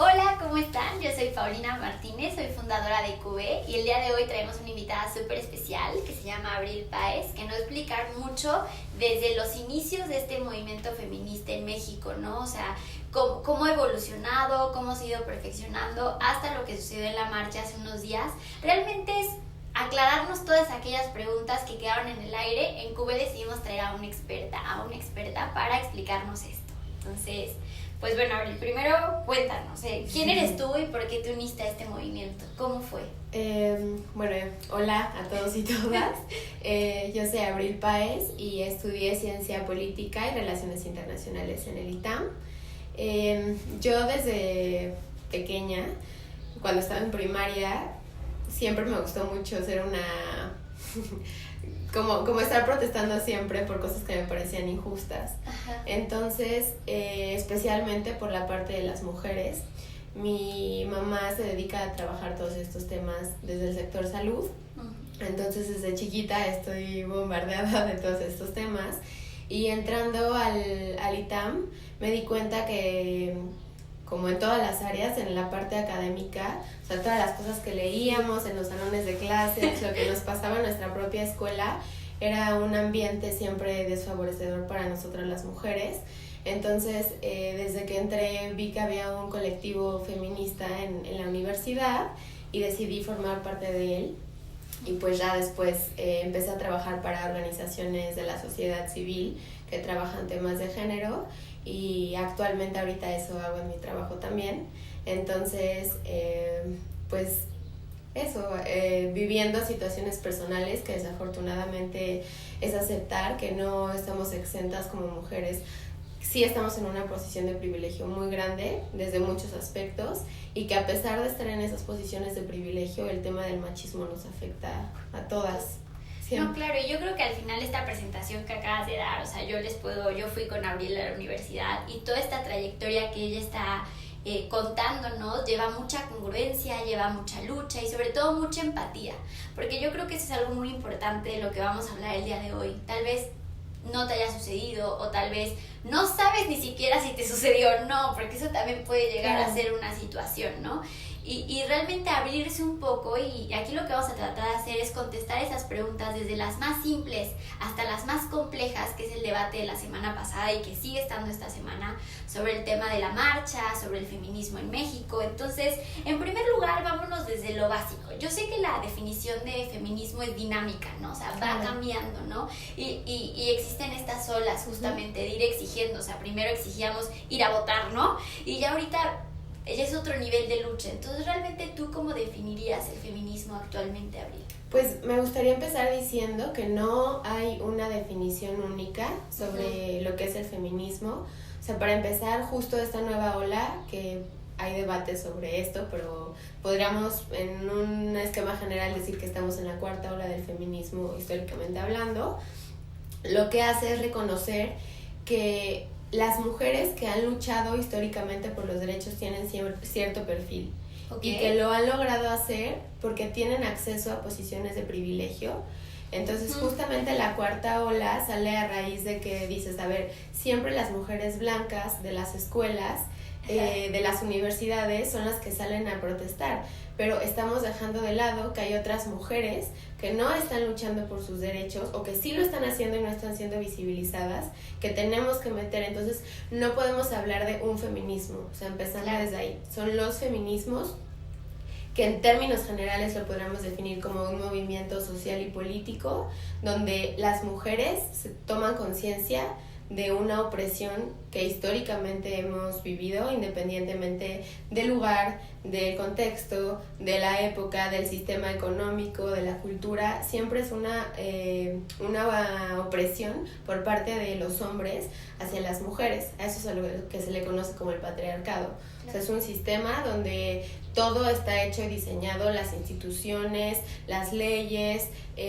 Hola, ¿cómo están? Yo soy Paulina Martínez, soy fundadora de IQB y el día de hoy traemos una invitada súper especial que se llama Abril Páez, que nos va a explicar mucho desde los inicios de este movimiento feminista en México, ¿no? O sea, cómo ha evolucionado, cómo se ha ido perfeccionando hasta lo que sucedió en la marcha hace unos días. Realmente es aclararnos todas aquellas preguntas que quedaron en el aire. En IQB decidimos traer a una experta para explicarnos esto. Entonces, pues bueno, Abril, primero cuéntanos, ¿quién eres tú y por qué te uniste a este movimiento? ¿Cómo fue? Bueno, hola a todos y todas. Yo soy Abril Páez y estudié Ciencia Política y Relaciones Internacionales en el ITAM. Yo desde pequeña, cuando estaba en primaria, siempre me gustó mucho ser una... como estar protestando siempre por cosas que me parecían injustas. Ajá. Entonces, especialmente por la parte de las mujeres, mi mamá se dedica a trabajar todos estos temas desde el sector salud. Entonces, desde chiquita estoy bombardeada de todos estos temas. Y entrando al ITAM, me di cuenta que, como en todas las áreas, en la parte académica, o sea, todas las cosas que leíamos en los salones de clases, lo que nos pasaba en nuestra propia escuela, era un ambiente siempre desfavorecedor para nosotras las mujeres. Entonces, desde que entré, vi que había un colectivo feminista en la universidad y decidí formar parte de él. Y pues ya después empecé a trabajar para organizaciones de la sociedad civil que trabajan temas de género, y actualmente ahorita eso hago en mi trabajo también. Entonces, pues eso, viviendo situaciones personales que desafortunadamente es aceptar que no estamos exentas como mujeres. Sí estamos en una posición de privilegio muy grande desde muchos aspectos, y que a pesar de estar en esas posiciones de privilegio, el tema del machismo nos afecta a todas. Siempre. No, claro, y yo creo que al final esta presentación que acabas de dar, o sea, yo fui con Abril a la universidad y toda esta trayectoria que ella está contándonos lleva mucha congruencia, lleva mucha lucha y sobre todo mucha empatía, porque yo creo que eso es algo muy importante de lo que vamos a hablar el día de hoy. Tal vez no te haya sucedido, o tal vez no sabes ni siquiera si te sucedió o no, porque eso también puede llegar a ser una situación, ¿no? Y realmente abrirse un poco, y aquí lo que vamos a tratar de hacer es contestar esas preguntas desde las más simples hasta las más complejas, que es el debate de la semana pasada y que sigue estando esta semana, sobre el tema de la marcha, sobre el feminismo en México. Entonces, en primer lugar, vámonos desde lo básico. Yo sé que la definición de feminismo es dinámica, ¿no? O sea, va cambiando, ¿no? Y existen estas olas justamente de ir exigiendo. O sea, primero exigíamos ir a votar, ¿no? Y ya ahorita ella es otro nivel de lucha. Entonces, ¿realmente tú cómo definirías el feminismo actualmente, Abril? Pues me gustaría empezar diciendo que no hay una definición única sobre lo que es el feminismo. O sea, para empezar, justo esta nueva ola, que hay debates sobre esto, pero podríamos en un esquema general decir que estamos en la cuarta ola del feminismo históricamente hablando, lo que hace es reconocer que las mujeres que han luchado históricamente por los derechos tienen cierto perfil. Okay. Y que lo han logrado hacer porque tienen acceso a posiciones de privilegio. Entonces, justamente la cuarta ola sale a raíz de que dices, a ver, siempre las mujeres blancas de las escuelas, de las universidades, son las que salen a protestar, pero estamos dejando de lado que hay otras mujeres que no están luchando por sus derechos, o que sí lo están haciendo y no están siendo visibilizadas, que tenemos que meter. Entonces, no podemos hablar de un feminismo, o sea, empezando desde ahí. Son los feminismos, que en términos generales lo podríamos definir como un movimiento social y político, donde las mujeres se toman conciencia de una opresión que históricamente hemos vivido, independientemente del lugar, del contexto, de la época, del sistema económico, de la cultura. Siempre es una opresión por parte de los hombres hacia las mujeres. A eso es a lo que se le conoce como el patriarcado. O sea, es un sistema donde todo está hecho y diseñado, las instituciones, las leyes,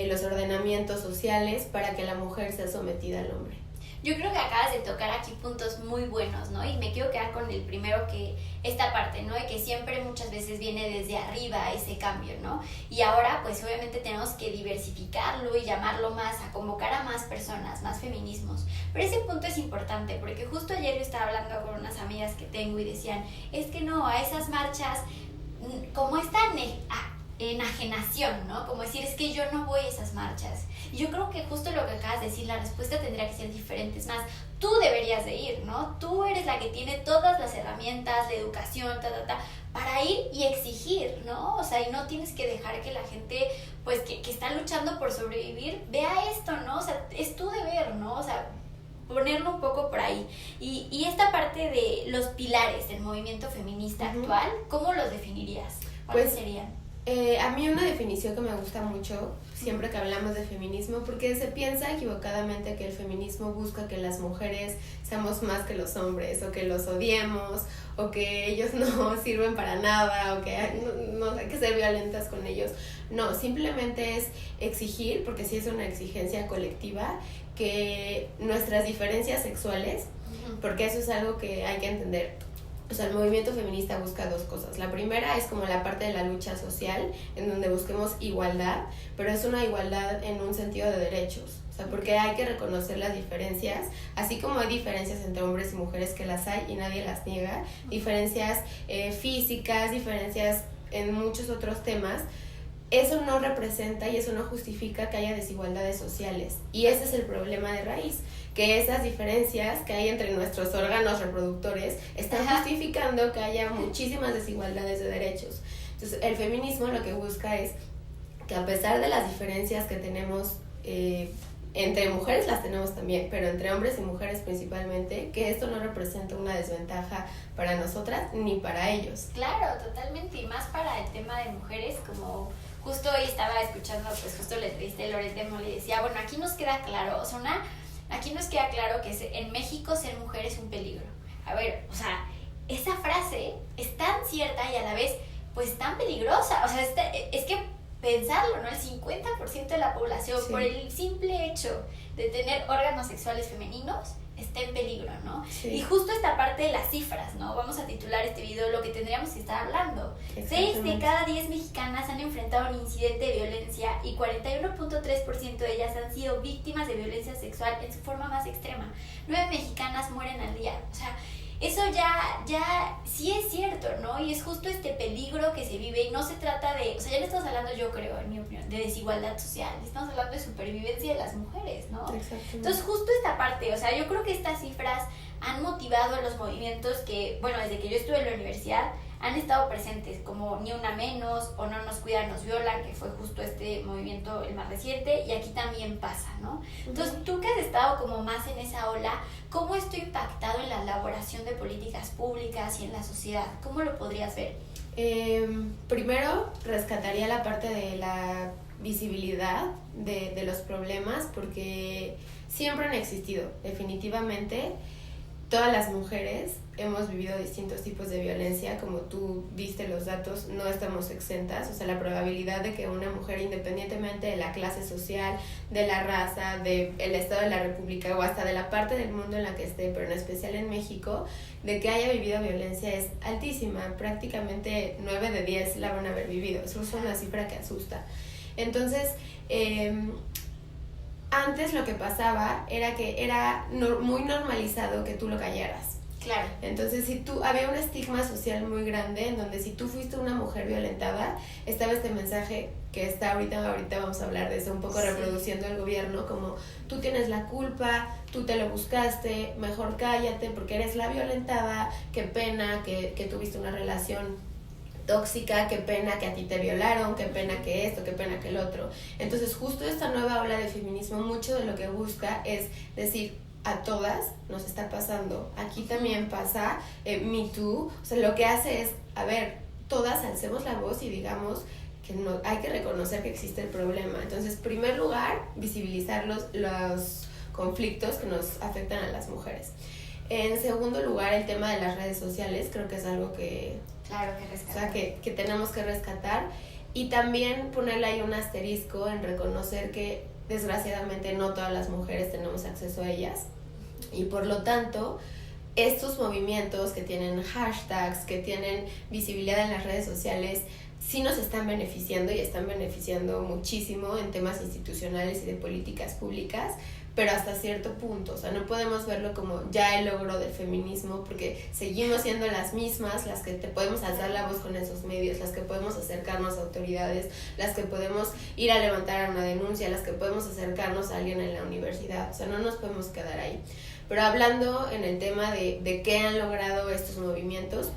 los ordenamientos sociales, para que la mujer sea sometida al hombre. Yo creo que acabas de tocar aquí puntos muy buenos, ¿no? Y me quiero quedar con el primero, que esta parte, ¿no? De que siempre muchas veces viene desde arriba ese cambio, ¿no? Y ahora pues obviamente tenemos que diversificarlo y llamarlo más, a convocar a más personas, más feminismos. Pero ese punto es importante porque justo ayer yo estaba hablando con unas amigas que tengo y decían, es que no, a esas marchas, como esta enajenación, ¿no? Como decir, es que yo no voy a esas marchas. Y yo creo que justo lo que acabas de decir, la respuesta tendría que ser diferente. Es más, tú deberías de ir, ¿no? Tú eres la que tiene todas las herramientas, la educación, para ir y exigir, ¿no? O sea, y no tienes que dejar que la gente, pues, que está luchando por sobrevivir, vea esto, ¿no? O sea, es tu deber, ¿no? O sea, ponerlo un poco por ahí. Y esta parte de los pilares del movimiento feminista actual, ¿cómo los definirías? ¿Cuáles serían? A mí una definición que me gusta mucho siempre que hablamos de feminismo, porque se piensa equivocadamente que el feminismo busca que las mujeres seamos más que los hombres, o que los odiemos, o que ellos no sirven para nada, o que no hay que ser violentas con ellos. No, simplemente es exigir, porque sí es una exigencia colectiva, que nuestras diferencias sexuales, porque eso es algo que hay que entender. O sea, el movimiento feminista busca dos cosas. La primera es como la parte de la lucha social, en donde busquemos igualdad, pero es una igualdad en un sentido de derechos. O sea, porque hay que reconocer las diferencias, así como hay diferencias entre hombres y mujeres, que las hay y nadie las niega, diferencias físicas, diferencias en muchos otros temas. Eso no representa y eso no justifica que haya desigualdades sociales. Y ese es el problema de raíz, que esas diferencias que hay entre nuestros órganos reproductores están justificando que haya muchísimas desigualdades de derechos. Entonces, el feminismo lo que busca es que, a pesar de las diferencias que tenemos, entre mujeres las tenemos también, pero entre hombres y mujeres principalmente, que esto no representa una desventaja para nosotras ni para ellos. Claro, totalmente, y más para el tema de mujeres, como justo hoy estaba escuchando, pues justo le entrevisté a Lorette Moll y decía, bueno, aquí nos queda claro, o sea, aquí nos queda claro que en México ser mujer es un peligro. A ver, o sea, esa frase es tan cierta y a la vez, pues, tan peligrosa. O sea, es que pensarlo, ¿no? El 50% de la población, por el simple hecho de tener órganos sexuales femeninos, está en peligro, ¿no? Sí. Y justo esta parte de las cifras, ¿no? Vamos a titular este video lo que tendríamos que estar hablando. 6 de cada 10 mexicanas han enfrentado un incidente de violencia y 41.3% de ellas han sido víctimas de violencia sexual en su forma más extrema. 9 mexicanas mueren al día. O sea, eso ya sí es cierto, ¿no? Y es justo este peligro que se vive y no se trata de, o sea, ya no estamos hablando, yo creo, en mi opinión, de desigualdad social, estamos hablando de supervivencia de las mujeres, ¿no? Exactamente. Entonces, justo esta parte, o sea, yo creo que estas cifras han motivado a los movimientos que, bueno, desde que yo estuve en la universidad, han estado presentes, como Ni Una Menos o No Nos Cuidan, Nos Violan, que fue justo este movimiento el más reciente, y aquí también pasa, ¿no? Entonces, tú que has estado como más en esa ola, ¿cómo esto ha impactado en la elaboración de políticas públicas y en la sociedad? ¿Cómo lo podrías ver? Primero, rescataría la parte de la visibilidad de los problemas, porque siempre han existido, definitivamente. Todas las mujeres hemos vivido distintos tipos de violencia, como tú viste los datos, no estamos exentas. O sea, la probabilidad de que una mujer, independientemente de la clase social, de la raza, del estado de la república o hasta de la parte del mundo en la que esté, pero en especial en México, de que haya vivido violencia es altísima. Prácticamente 9 de 10 la van a haber vivido. Eso es una cifra que asusta. Entonces, antes lo que pasaba era que era muy normalizado que tú lo callaras. Claro. Entonces, había un estigma social muy grande en donde si tú fuiste una mujer violentada, estaba este mensaje que está ahorita vamos a hablar de eso, un poco reproduciendo el gobierno, como tú tienes la culpa, tú te lo buscaste, mejor cállate porque eres la violentada, qué pena que tuviste una relación tóxica, qué pena que a ti te violaron, qué pena que esto, qué pena que el otro. Entonces, justo esta nueva ola de feminismo, mucho de lo que busca es decir, a todas nos está pasando, aquí también pasa, Me Too. O sea, lo que hace es, a ver, todas alcemos la voz y digamos que no, hay que reconocer que existe el problema. Entonces, en primer lugar, visibilizar los conflictos que nos afectan a las mujeres. En segundo lugar, el tema de las redes sociales, creo que es algo que... Claro, que rescatar. O sea, que tenemos que rescatar. Y también ponerle ahí un asterisco en reconocer que, desgraciadamente, no todas las mujeres tenemos acceso a ellas. Y por lo tanto, estos movimientos que tienen hashtags, que tienen visibilidad en las redes sociales, sí nos están beneficiando y están beneficiando muchísimo en temas institucionales y de políticas públicas, pero hasta cierto punto. O sea, no podemos verlo como ya el logro del feminismo, porque seguimos siendo las mismas las que te podemos alzar la voz con esos medios, las que podemos acercarnos a autoridades, las que podemos ir a levantar una denuncia, las que podemos acercarnos a alguien en la universidad. O sea, no nos podemos quedar ahí. Pero hablando en el tema de qué han logrado estos movimientos,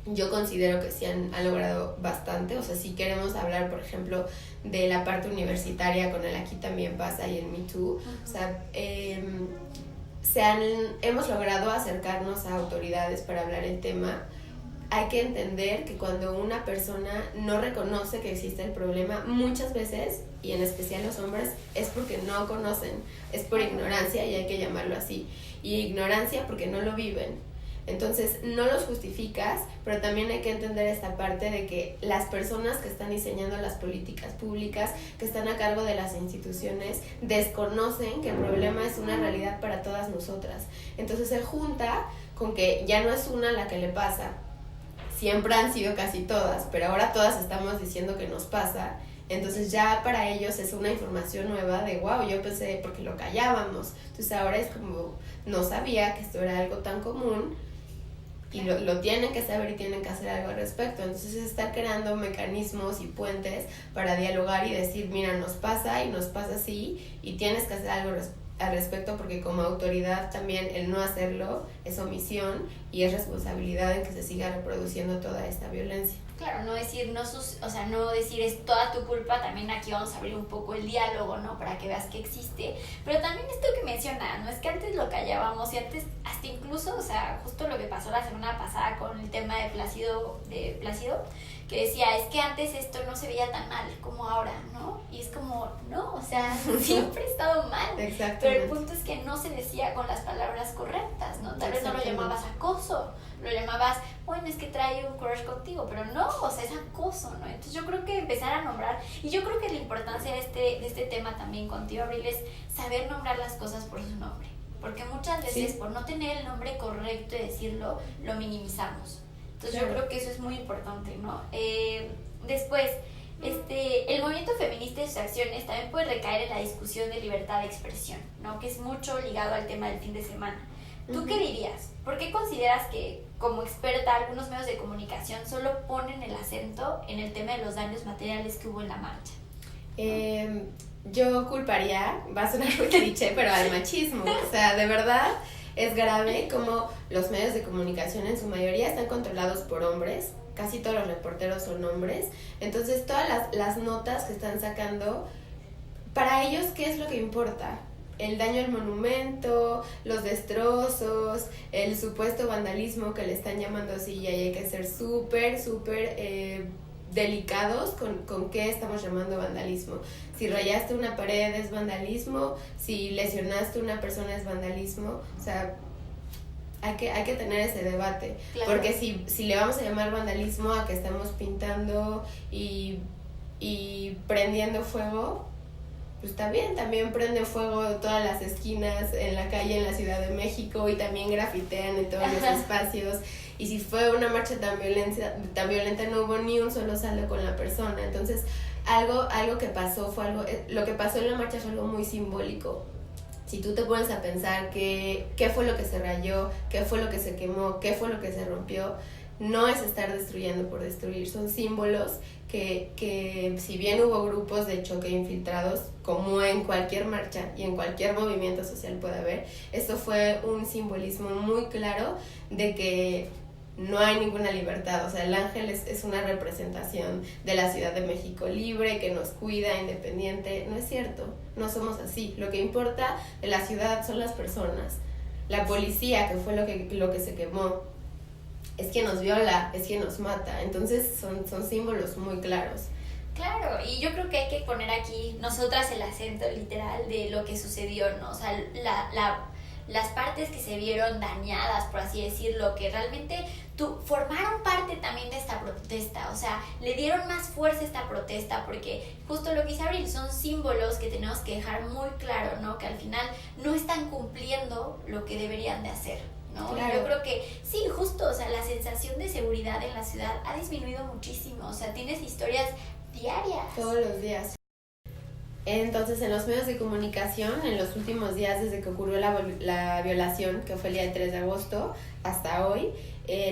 yo considero que sí han logrado bastante. O sea, si queremos hablar, por ejemplo, de la parte universitaria, con el Aquí También Pasa y el Me Too, o sea, hemos logrado acercarnos a autoridades para hablar el tema. Hay que entender que cuando una persona no reconoce que existe el problema, muchas veces, y en especial los hombres, es porque no conocen, es por ignorancia, y hay que llamarlo así. Y ignorancia porque no lo viven. Entonces, no los justificas, pero también hay que entender esta parte de que las personas que están diseñando las políticas públicas, que están a cargo de las instituciones, desconocen que el problema es una realidad para todas nosotras. Entonces, se junta con que ya no es una la que le pasa, siempre han sido casi todas, pero ahora todas estamos diciendo que nos pasa. Entonces ya para ellos es una información nueva de wow, yo pensé porque lo callábamos. Entonces ahora es como, no sabía que esto era algo tan común y lo tienen que saber y tienen que hacer algo al respecto. Entonces es estar creando mecanismos y puentes para dialogar y decir, mira, nos pasa y nos pasa así y tienes que hacer algo al respecto, porque como autoridad también el no hacerlo es omisión y es responsabilidad en que se siga reproduciendo toda esta violencia. Claro, no decir, no decir es toda tu culpa, también aquí vamos a abrir un poco el diálogo, ¿no? Para que veas que existe, pero también esto que mencionas, ¿no? Es que antes lo callábamos y antes hasta incluso, o sea, justo lo que pasó la semana pasada con el tema de Plácido, que decía, es que antes esto no se veía tan mal como ahora, ¿no? Y es como, no, o sea, siempre ha estado mal. Exacto. Pero el punto es que no se decía con las palabras correctas, ¿no? Tal vez no lo llamabas acoso, lo llamabas, bueno, es que trae un crush contigo, pero no, o sea, es acoso, ¿no? Entonces yo creo que empezar a nombrar, y yo creo que la importancia de este tema también contigo, Abril, es saber nombrar las cosas por su nombre, porque muchas veces por no tener el nombre correcto y decirlo, lo minimizamos. Entonces yo creo que eso es muy importante, ¿no? Después, el movimiento feminista y sus acciones también puede recaer en la discusión de libertad de expresión, ¿no? Que es mucho ligado al tema del fin de semana. ¿Tú qué dirías? ¿Por qué consideras que, como experta, algunos medios de comunicación solo ponen el acento en el tema de los daños materiales que hubo en la marcha? Yo culparía, va a sonar muy cliché, pero al machismo. O sea, de verdad es grave como los medios de comunicación en su mayoría están controlados por hombres. Casi todos los reporteros son hombres. Entonces, todas las notas que están sacando, para ellos, ¿qué es lo que importa? El daño al monumento, los destrozos, el supuesto vandalismo que le están llamando así, y ahí hay que ser súper delicados con qué estamos llamando vandalismo. Si rayaste una pared es vandalismo, si lesionaste a una persona es vandalismo. O sea, hay que tener ese debate. Claro. Porque si le vamos a llamar vandalismo a que estamos pintando y prendiendo fuego, pues está bien, también prenden fuego todas las esquinas en la calle en la Ciudad de México y también grafitean en todos los espacios. Y si fue una marcha tan violenta, no hubo ni un solo saldo con la persona. Entonces, algo que pasó lo que pasó en la marcha fue algo muy simbólico. Si tú te pones a pensar qué fue lo que se rayó, qué fue lo que se quemó, qué fue lo que se rompió, no es estar destruyendo por destruir, son símbolos que si bien hubo grupos de choque infiltrados, como en cualquier marcha y en cualquier movimiento social puede haber, esto fue un simbolismo muy claro de que no hay ninguna libertad. O sea, el ángel es una representación de la Ciudad de México libre, que nos cuida, independiente. No es cierto, no somos así. Lo que importa de la ciudad son las personas. La policía, que fue lo que se quemó, es quien nos viola, es quien nos mata. Entonces son símbolos muy claros. Claro, y yo creo que hay que poner aquí nosotras el acento literal de lo que sucedió, ¿no? O sea, las partes que se vieron dañadas, por así decirlo, que realmente formaron parte también de protesta, o sea, le dieron más fuerza a esta protesta porque justo lo que dice Abril, son símbolos que tenemos que dejar muy claro, ¿no? Que al final no están cumpliendo lo que deberían de hacer, ¿no? Claro. Yo creo que sí, justo, o sea, la sensación de seguridad en la ciudad ha disminuido muchísimo, o sea, tienes historias diarias. Todos los días. Entonces, en los medios de comunicación, en los últimos días desde que ocurrió la violación, que fue el día del 3 de agosto, hasta hoy,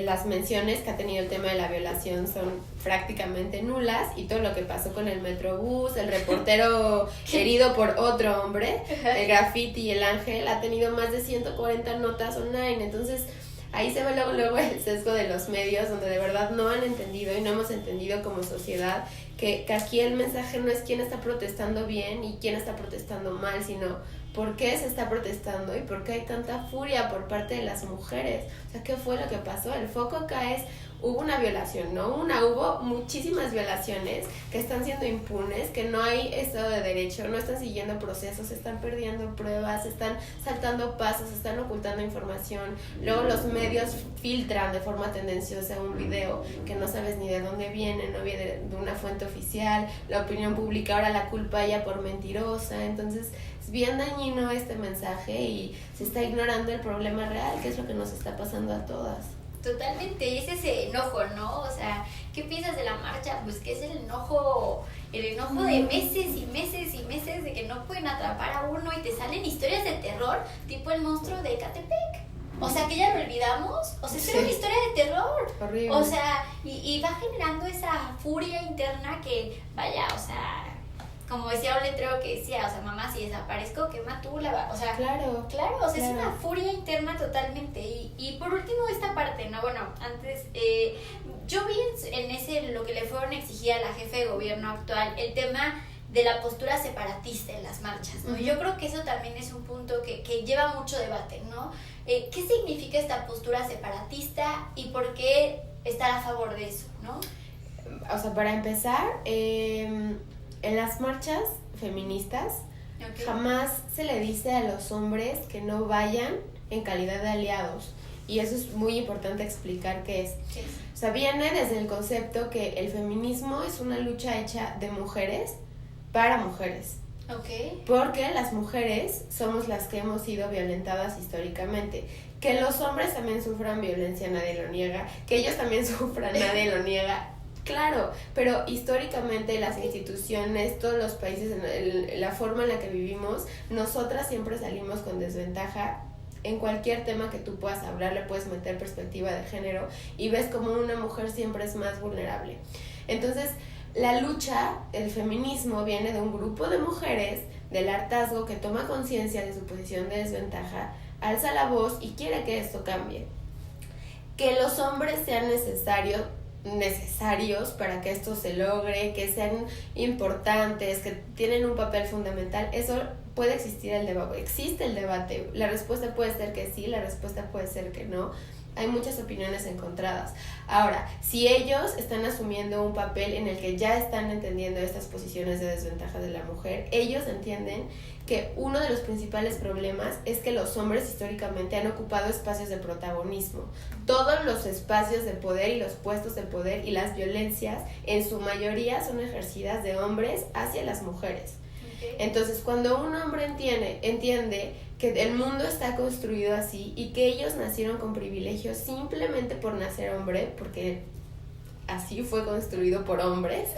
las menciones que ha tenido el tema de la violación son prácticamente nulas, y todo lo que pasó con el Metrobús, el reportero herido por otro hombre, el graffiti y el ángel, ha tenido más de 140 notas online. Entonces, ahí se ve luego el sesgo de los medios, donde de verdad no han entendido y no hemos entendido como sociedad que aquí el mensaje no es quién está protestando bien y quién está protestando mal, sino por qué se está protestando y por qué hay tanta furia por parte de las mujeres. O sea, ¿qué fue lo que pasó? El foco acá es, hubo una violación, ¿no? Hubo muchísimas violaciones que están siendo impunes, que no hay Estado de Derecho, no están siguiendo procesos, están perdiendo pruebas, están saltando pasos, están ocultando información. Luego los medios filtran de forma tendenciosa un video que no sabes ni de dónde viene, no viene de una fuente oficial. La opinión pública ahora la culpa ella por mentirosa. Entonces es bien dañino este mensaje y se está ignorando el problema real, que es lo que nos está pasando a todas. Totalmente, y es ese enojo, ¿no? O sea, ¿qué piensas de la marcha? Pues que es el enojo de meses y meses y meses de que no pueden atrapar a uno y te salen historias de terror, tipo el monstruo de Ecatepec. O sea, que ya lo olvidamos. O sea, era una historia de terror. Horrible. O sea, y va generando esa furia interna que, vaya, o sea, como decía un letrero que decía, o sea, mamá, si desaparezco, quema tú la... O sea, claro, o sea, claro. Es una furia interna totalmente. Y por último, esta parte, ¿no? Bueno, antes, yo vi en ese, lo que le fueron a exigir a la jefe de gobierno actual, el tema de la postura separatista en las marchas, ¿no? Uh-huh. Yo creo que eso también es un punto que lleva mucho debate, ¿no? ¿Qué significa esta postura separatista y por qué estar a favor de eso, ¿no? O sea, para empezar, en las marchas feministas, jamás se le dice a los hombres que no vayan en calidad de aliados. Y eso es muy importante explicar qué es. Sí. O sea, viene desde el concepto que el feminismo es una lucha hecha de mujeres para mujeres. Okay. Porque las mujeres somos las que hemos sido violentadas históricamente. Que los hombres también sufran violencia, nadie lo niega. Que ellos también sufran, nadie lo niega. Claro, pero históricamente las instituciones, todos los países, la forma en la que vivimos, nosotras siempre salimos con desventaja. En cualquier tema que tú puedas hablar, le puedes meter perspectiva de género y ves como una mujer siempre es más vulnerable. Entonces, la lucha, el feminismo, viene de un grupo de mujeres del hartazgo que toma conciencia de su posición de desventaja, alza la voz y quiere que esto cambie. Que los hombres sean necesarios para que esto se logre, que sean importantes, que tienen un papel fundamental, eso puede existir el debate, existe el debate, la respuesta puede ser que sí, la respuesta puede ser que no, hay muchas opiniones encontradas. Ahora, si ellos están asumiendo un papel en el que ya están entendiendo estas posiciones de desventaja de la mujer, ellos entienden que uno de los principales problemas es que los hombres históricamente han ocupado espacios de protagonismo. Todos los espacios de poder y los puestos de poder y las violencias en su mayoría son ejercidas de hombres hacia las mujeres. Okay. Entonces, cuando un hombre entiende que el mundo está construido así y que ellos nacieron con privilegios simplemente por nacer hombre, porque así fue construido por hombres,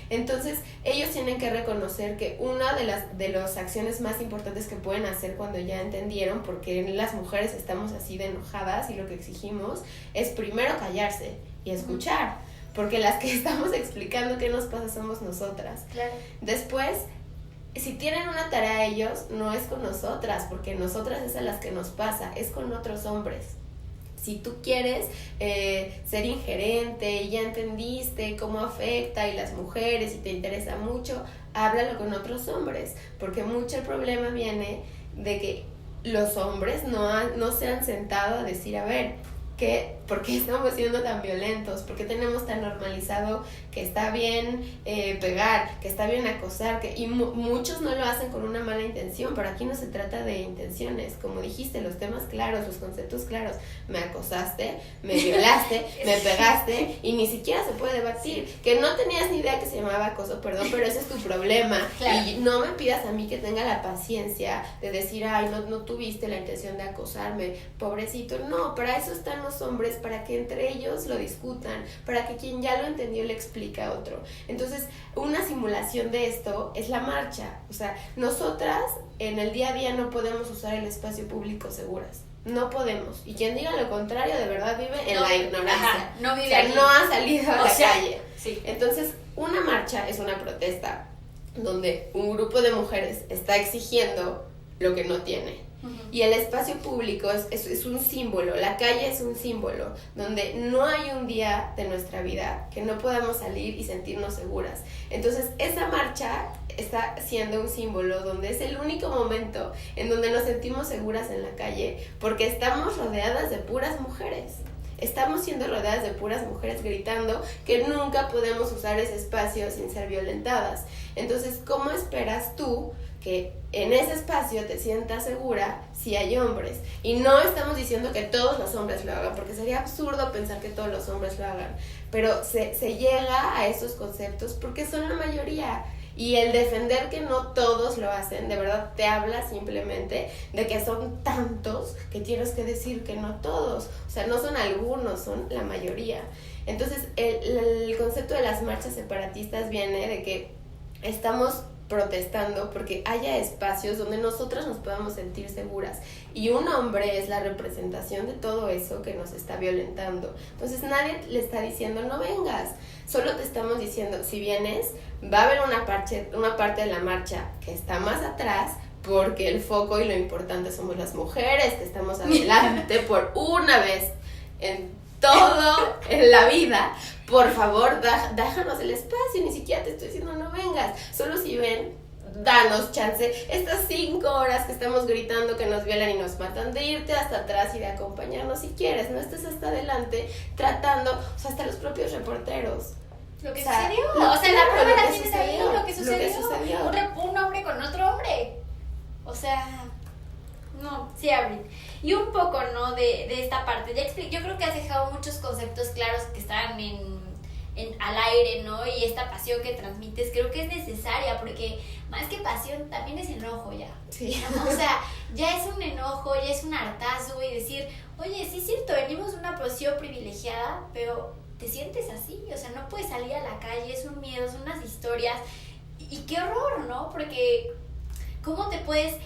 entonces ellos tienen que reconocer que una de las acciones más importantes que pueden hacer cuando ya entendieron por qué las mujeres estamos así de enojadas y lo que exigimos es primero callarse y escuchar, porque las que estamos explicando qué nos pasa somos nosotras. Claro. Después, si tienen una tarea ellos, no es con nosotras, porque nosotras es a las que nos pasa, es con otros hombres. Si tú quieres ser ingerente y ya entendiste cómo afecta y las mujeres y te interesa mucho, háblalo con otros hombres, porque mucho el problema viene de que los hombres no se han sentado a decir, a ver, ¿qué ¿por qué estamos siendo tan violentos? ¿Por qué tenemos tan normalizado que está bien pegar, que está bien acosar? Y muchos no lo hacen con una mala intención, pero aquí no se trata de intenciones. Como dijiste, los temas claros, los conceptos claros. Me acosaste, me violaste, me pegaste y ni siquiera se puede debatir. Que no tenías ni idea que se llamaba acoso, perdón, pero ese es tu problema. Claro. Y no me pidas a mí que tenga la paciencia de decir, ay, no tuviste la intención de acosarme, pobrecito. No, para eso están los hombres, para que entre ellos lo discutan, para que quien ya lo entendió le explique a otro. Entonces, una simulación de esto es la marcha. O sea, nosotras en el día a día no podemos usar el espacio público seguras. No podemos. Y quien diga lo contrario, de verdad vive en la ignorancia. Ajá, no vive, o sea, aquí. No ha salido a la calle. Sí. Entonces, una marcha es una protesta donde un grupo de mujeres está exigiendo lo que no tiene. Y el espacio público es un símbolo, la calle es un símbolo, donde no hay un día de nuestra vida que no podamos salir y sentirnos seguras. Entonces, esa marcha está siendo un símbolo donde es el único momento en donde nos sentimos seguras en la calle, porque estamos rodeadas de puras mujeres. Estamos siendo rodeadas de puras mujeres gritando que nunca podemos usar ese espacio sin ser violentadas. Entonces, ¿cómo esperas tú que en ese espacio te sientas segura si hay hombres? Y no estamos diciendo que todos los hombres lo hagan, porque sería absurdo pensar que todos los hombres lo hagan, pero se llega a esos conceptos porque son la mayoría. Y el defender que no todos lo hacen, de verdad te habla simplemente de que son tantos que tienes que decir que no todos. O sea, no son algunos, son la mayoría. Entonces, el concepto de las marchas separatistas viene de que estamos protestando porque haya espacios donde nosotras nos podamos sentir seguras, y un hombre es la representación de todo eso que nos está violentando. Entonces nadie le está diciendo no vengas, solo te estamos diciendo si vienes va a haber una parte de la marcha que está más atrás, porque el foco y lo importante somos las mujeres que estamos adelante por una vez en todo en la vida. Por favor, déjanos el espacio, ni siquiera te estoy diciendo no vengas, solo si ven, danos chance, estas 5 horas que estamos gritando que nos violan y nos matan, de irte hasta atrás y de acompañarnos si quieres, no estés hasta adelante tratando, o sea, hasta los propios reporteros. Lo que sucedió, la prueba la tienes ahí, lo que sucedió. Un hombre con otro hombre, o sea, no, sí, Abril. Y un poco, ¿no? De esta parte, yo creo que has dejado muchos conceptos claros que están al aire, ¿no? Y esta pasión que transmites creo que es necesaria, porque más que pasión también es enojo ya. Sí. ¿No? O sea, ya es un enojo, ya es un hartazgo y decir, oye, sí es cierto, venimos de una posición privilegiada, pero te sientes así, o sea, no puedes salir a la calle, es un miedo, son unas historias, y qué horror, ¿no? Porque ¿cómo te puedes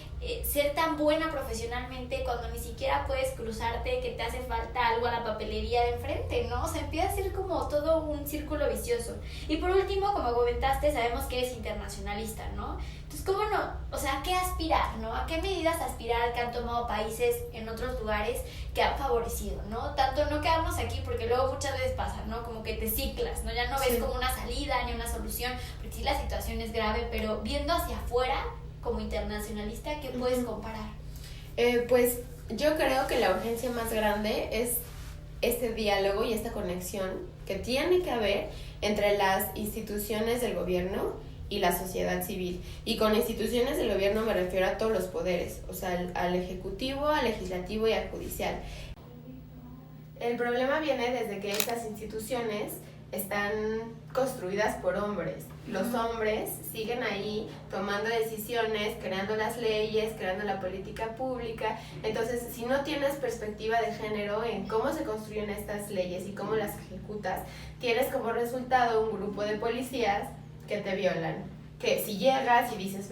ser tan buena profesionalmente cuando ni siquiera puedes cruzarte, que te hace falta algo a la papelería de enfrente, ¿no? O sea, empieza a ser como todo un círculo vicioso. Y por último, como comentaste, sabemos que eres internacionalista, ¿no? Entonces, ¿cómo no? O sea, ¿a qué aspirar, no? ¿A qué medidas aspirar que han tomado países en otros lugares que han favorecido, ¿no? Tanto no quedarnos aquí, porque luego muchas veces pasa, ¿no? Como que te ciclas, ¿no? Ya no ves como una salida ni una solución, porque sí la situación es grave, pero viendo hacia afuera, como internacionalista, ¿qué puedes comparar? Pues yo creo que la urgencia más grande es este diálogo y esta conexión que tiene que haber entre las instituciones del gobierno y la sociedad civil. Y con instituciones del gobierno me refiero a todos los poderes, o sea, al ejecutivo, al legislativo y al judicial. El problema viene desde que estas instituciones están construidas por hombres. Los hombres siguen ahí tomando decisiones, creando las leyes, creando la política pública. Entonces, si no tienes perspectiva de género en cómo se construyen estas leyes y cómo las ejecutas, tienes como resultado un grupo de policías que te violan. Que si llegas y dices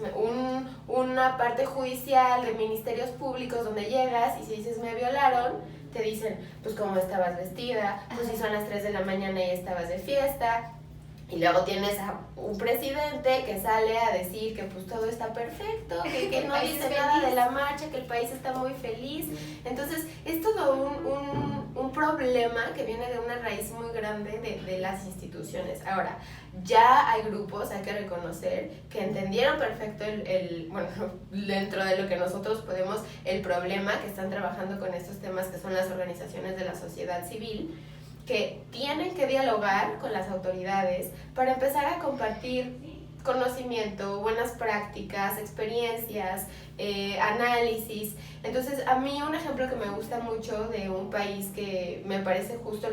una parte judicial de ministerios públicos donde llegas y si dices me violaron, te dicen, pues cómo estabas vestida, pues si son las 3 de la mañana y estabas de fiesta. Y luego tienes a un presidente que sale a decir que pues todo está perfecto, que no dice nada de la marcha, que el país está muy feliz. Entonces es todo un problema que viene de una raíz muy grande de las instituciones. Ahora, ya hay grupos, hay que reconocer, que entendieron perfecto bueno, dentro de lo que nosotros podemos, el problema, que están trabajando con estos temas, que son las organizaciones de la sociedad civil, que tienen que dialogar con las autoridades para empezar a compartir conocimiento, buenas prácticas, experiencias, análisis. Entonces, a mí un ejemplo que me gusta mucho de un país que me parece justo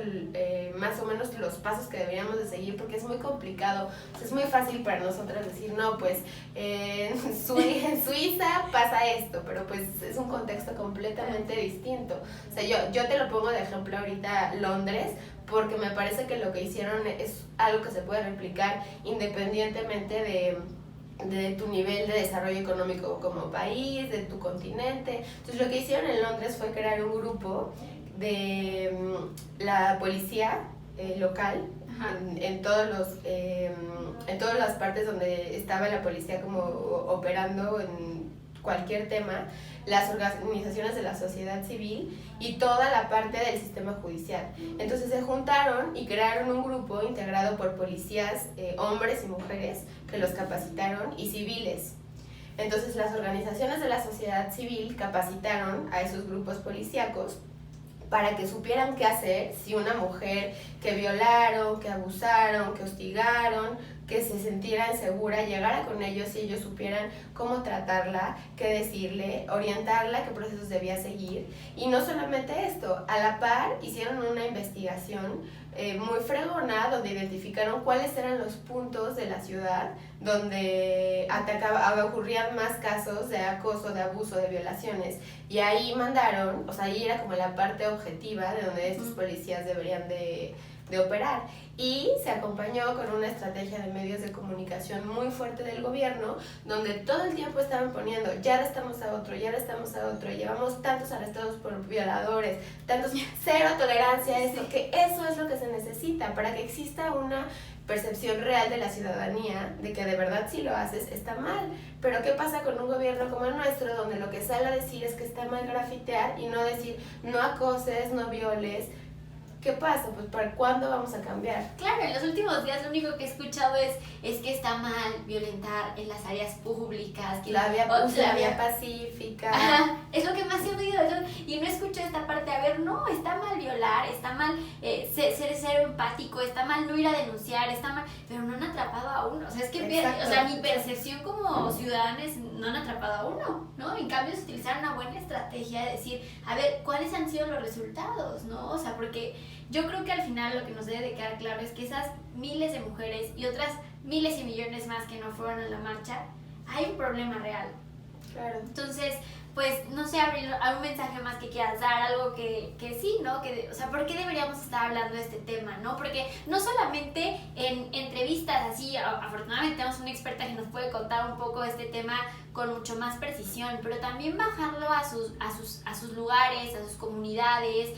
más o menos los pasos que deberíamos de seguir, porque es muy complicado, o sea, es muy fácil para nosotras decir, no, pues en Suiza pasa esto, pero pues es un contexto completamente distinto. O sea, yo te lo pongo de ejemplo ahorita Londres, porque me parece que lo que hicieron es algo que se puede replicar independientemente de tu nivel de desarrollo económico como país, de tu continente. Entonces lo que hicieron en Londres fue crear un grupo de la policía local en todas las partes donde estaba la policía como operando en cualquier tema, las organizaciones de la sociedad civil y toda la parte del sistema judicial. Entonces se juntaron y crearon un grupo integrado por policías, hombres y mujeres, que los capacitaron, y civiles. Entonces las organizaciones de la sociedad civil capacitaron a esos grupos policíacos para que supieran qué hacer si una mujer que violaron, que abusaron, que hostigaron, que se sintiera insegura, llegara con ellos y ellos supieran cómo tratarla, qué decirle, orientarla, qué procesos debía seguir. Y no solamente esto, a la par hicieron una investigación muy fregona, donde identificaron cuáles eran los puntos de la ciudad donde ocurrían más casos de acoso, de abuso, de violaciones. Y ahí mandaron, o sea, ahí era como la parte objetiva de donde estos policías deberían de operar. Y se acompañó con una estrategia de medios de comunicación muy fuerte del gobierno, donde todo el tiempo estaban poniendo, ya arrestamos a otro, llevamos tantos arrestados por violadores, cero tolerancia a esto, que eso es lo que se necesita para que exista una percepción real de la ciudadanía de que de verdad si lo haces está mal. Pero ¿qué pasa con un gobierno como el nuestro, donde lo que sale a decir es que está mal grafitear y no decir no acoses, no violes? ¿Qué pasa? Pues ¿para cuándo vamos a cambiar? Claro, en los últimos días lo único que he escuchado es que está mal violentar en las áreas públicas. Que la vía pacífica. Ajá, es lo que más he oído. Y no escucho esta parte, a ver, no, está mal violar, está mal ser cero empático, está mal no ir a denunciar, está mal, pero no han atrapado a uno. O sea, es que mi percepción como ciudadanos no han atrapado a uno, ¿no? En cambio, se utilizaron una buena estrategia de decir, a ver, ¿cuáles han sido los resultados, no? O sea, porque yo creo que al final lo que nos debe de quedar claro es que esas miles de mujeres y otras miles y millones más que no fueron a la marcha, hay un problema real. Claro. Entonces, pues, no sé, Abril, algún mensaje más que quieras dar, algo que sí, ¿no? O sea, ¿por qué deberíamos estar hablando de este tema, no? Porque no solamente en entrevistas así, afortunadamente tenemos una experta que nos puede contar un poco este tema con mucho más precisión, pero también bajarlo a sus lugares, a sus comunidades.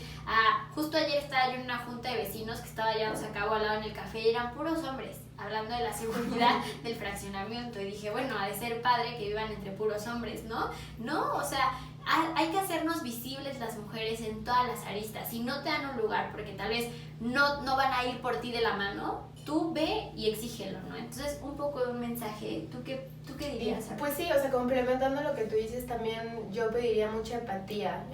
Justo ayer estaba yo en una junta de vecinos que estaba llevándose a cabo al lado en el café y eran puros hombres, hablando de la seguridad del fraccionamiento, y dije, bueno, ha de ser padre que vivan entre puros hombres, ¿no? No, o sea, hay que hacernos visibles las mujeres en todas las aristas. Si no te dan un lugar, porque tal vez no van a ir por ti de la mano, tú ve y exígelo, ¿no? Entonces, un poco de un mensaje, ¿tú qué dirías? Pues sí, o sea, complementando lo que tú dices, también yo pediría mucha empatía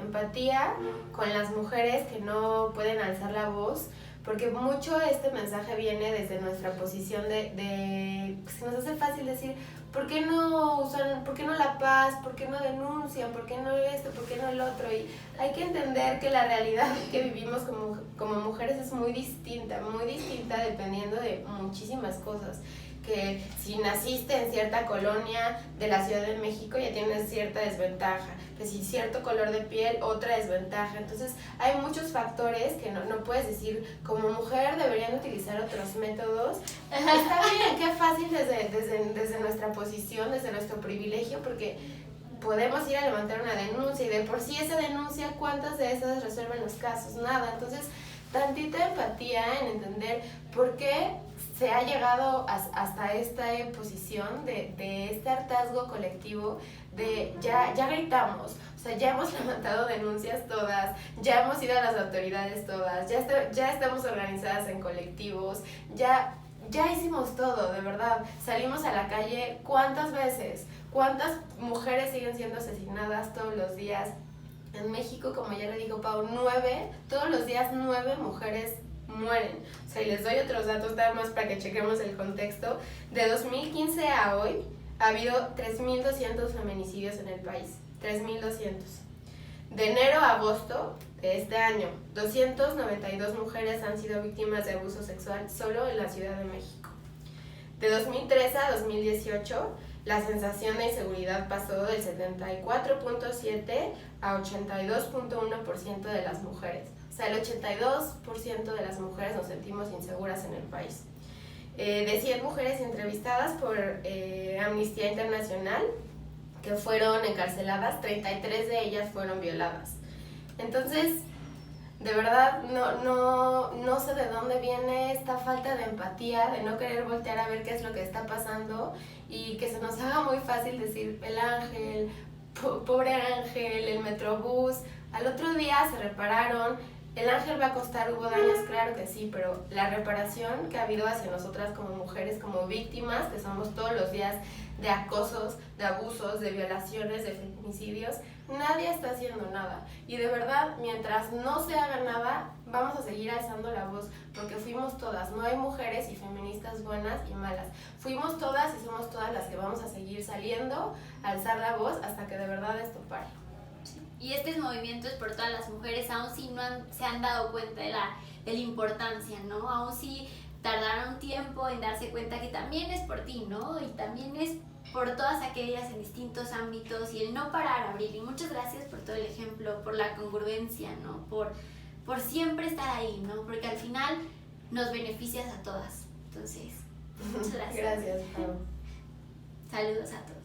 con las mujeres que no pueden alzar la voz, porque mucho este mensaje viene desde nuestra posición de pues, nos hace fácil decir, ¿por qué no la paz? ¿Por qué no denuncian? ¿Por qué no esto? ¿Por qué no el otro? Y hay que entender que la realidad que vivimos como mujeres es muy distinta dependiendo de muchísimas cosas. Que si naciste en cierta colonia de la Ciudad de México ya tienes cierta desventaja, que si cierto color de piel, otra desventaja. Entonces hay muchos factores que no puedes decir, como mujer deberían utilizar otros métodos. Está bien, qué fácil desde nuestra posición, desde nuestro privilegio, porque podemos ir a levantar una denuncia y de por sí esa denuncia, ¿cuántas de esas resuelven los casos? Nada. Entonces, tantita empatía en entender por qué se ha llegado hasta esta posición de este hartazgo colectivo, de ya gritamos, o sea, ya hemos levantado denuncias todas, ya hemos ido a las autoridades todas, ya estamos organizadas en colectivos, ya hicimos todo, de verdad. Salimos a la calle, ¿cuántas veces? ¿Cuántas mujeres siguen siendo asesinadas todos los días? En México, como ya le dijo Pau, todos los días 9 mujeres mueren. O sea, y les doy otros datos nada más para que chequemos el contexto. De 2015 a hoy ha habido 3.200 feminicidios en el país. 3.200. De enero a agosto de este año, 292 mujeres han sido víctimas de abuso sexual solo en la Ciudad de México. De 2013 a 2018, la sensación de inseguridad pasó del 74.7 a 82.1% de las mujeres. O sea, el 82% de las mujeres nos sentimos inseguras en el país. De 100 mujeres entrevistadas por Amnistía Internacional que fueron encarceladas, 33 de ellas fueron violadas. Entonces, de verdad, no sé de dónde viene esta falta de empatía, de no querer voltear a ver qué es lo que está pasando y que se nos haga muy fácil decir el ángel, pobre ángel, el metrobús. Al otro día se repararon, el ángel va a costar, hubo daños, claro que sí, pero la reparación que ha habido hacia nosotras como mujeres, como víctimas, que somos todos los días de acosos, de abusos, de violaciones, de feminicidios, nadie está haciendo nada. Y de verdad, mientras no se haga nada, vamos a seguir alzando la voz, porque fuimos todas, no hay mujeres y feministas buenas y malas. Fuimos todas y somos todas las que vamos a seguir saliendo, a alzar la voz hasta que de verdad esto pare. Y estos movimientos por todas las mujeres, aún si no se han dado cuenta de la importancia, ¿no? Aún si tardaron tiempo en darse cuenta que también es por ti, ¿no? Y también es por todas aquellas en distintos ámbitos y el no parar, Abril. Y muchas gracias por todo el ejemplo, por la congruencia, ¿no? Por siempre estar ahí, ¿no? Porque al final nos beneficias a todas. Entonces, muchas gracias. Gracias, Pau. Saludos a todos.